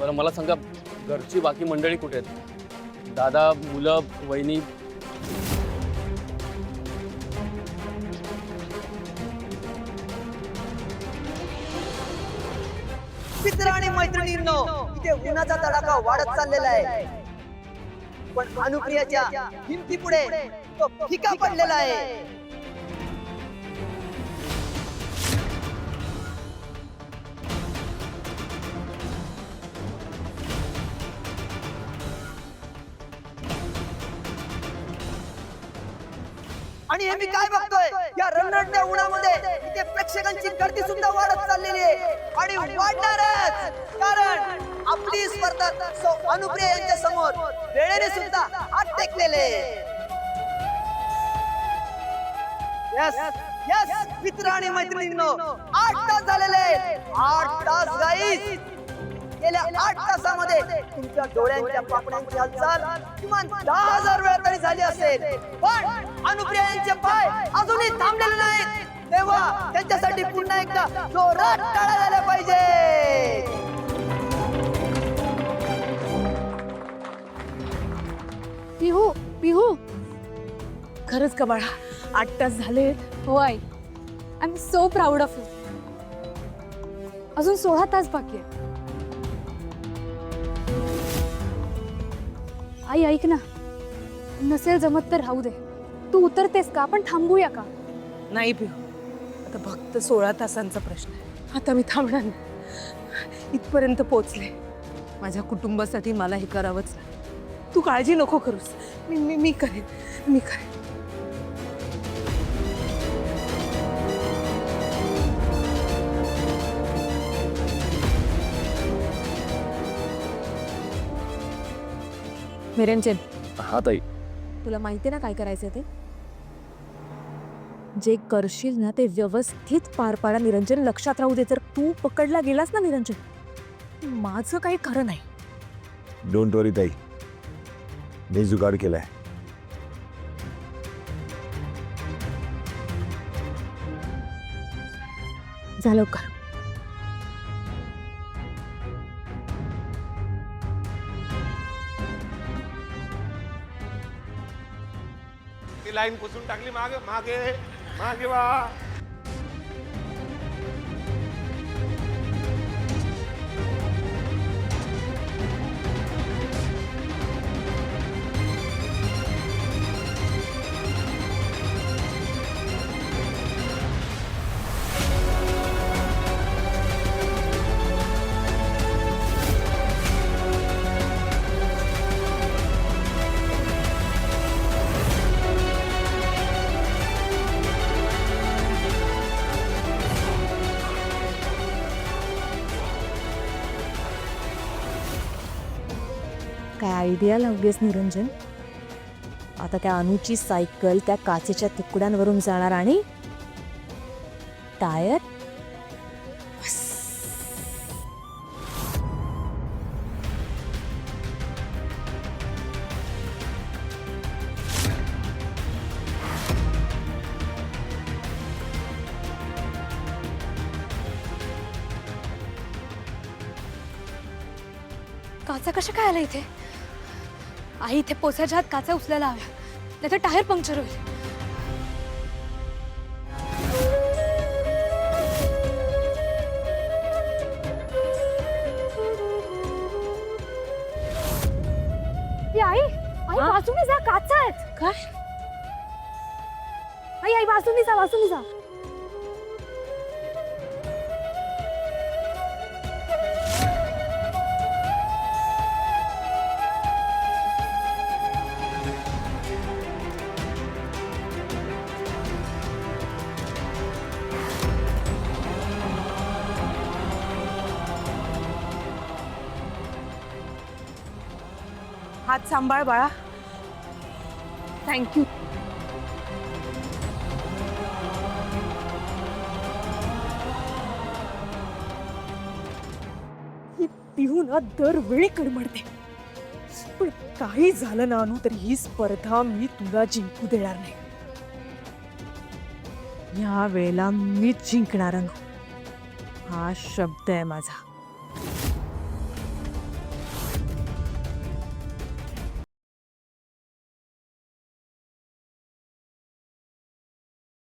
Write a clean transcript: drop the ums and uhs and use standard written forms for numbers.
बरं मला सांगा, घरची बाकी मंडळी कुठे आहेत? दादा, मुलं, वहिनी? मित्र आणि मैत्रिणींनो, इथे उन्हाचा तडाखा वाढत चाललेला आहे, पण अनुप्रियाच्या हिमतीपुढे तो फिका पडलेला आहे. आणि हे मी काय बघतोय, या रंगरंगत्या उन्हामध्ये इथे प्रेक्षकांची गर्दी सुद्धा वाढत चाललेली आहे आणि वाढणारच, कारण आपली स्पर्धा सौ अनुप्रिया यांच्या समोर वेळेने सुद्धा हात टेकलेले. यस यस मित्र आणि मैत्रिणींनो, 8 तास झालेले, 8 तास गाईस. गेल्या 8 तासामध्ये तुमच्या डोळ्यांच्या पापण्यांची हालचाल किमान 10,000 वेळा तरी झाली असेल, पण अनुप्रिया यांचे पाय अजूनही थांबलेले नाहीत. तेव्हा त्यांच्यासाठी पुन्हा एकदा जोरात टाळ्या झाल्या पाहिजे. पिहू पिहू, खरंच का बाळा, 8 तास झाले. हो आई, I am so proud of you. अजून 16 तास बाकी आहे. आई ऐक ना, नसेल जमत तर राहू दे. तू उतरतेस का? आपण थांबूया का? नाही पिहू, आता फक्त 16 तासांचा प्रश्न आहे. आता मी थांबणार नाही. इथपर्यंत पोचले, माझ्या कुटुंबासाठी मला हे करावंच लागेल. तू काळजी नको करूस, मी मी मी करेन, मी करेन. निरंजन, हा ताई. तुला माहिती ना काय करायचं ते? जे करशील ना ते व्यवस्थित पार पाडा निरंजन. लक्षात राहू दे, जर तू पकडला गेलास ना निरंजन, माझं काही खरं नाही. डोंट वरी ताई, मी जुगाड केलाय. झालं का? ती लाईन पुसून टाकली. मागे मागे मागे वा. काय आयडिया लावलीस निरंजन? आता त्या अनुची सायकल त्या काचेच्या तुकड्यांवरून जाणार आणि टायर. काचा कशा काय आला इथे? आई, इथे पोचायच्या आत काचा उचलायला हव्या, नाहीतर टायर पंक्चर होईल. आई आई वाचून जा, काचा आहेत. काय? आई आई वाचून जा, वाचून जा. हात सांभाळ बाळा. थँक्यू. ही पिहू ना दरवेळी कडमडते, पण काही झालं ना अनु, तरी ही स्पर्धा मी तुला जिंकू देणार नाही. या वेळेला मीच जिंकणार अनु, हा शब्द आहे माझा.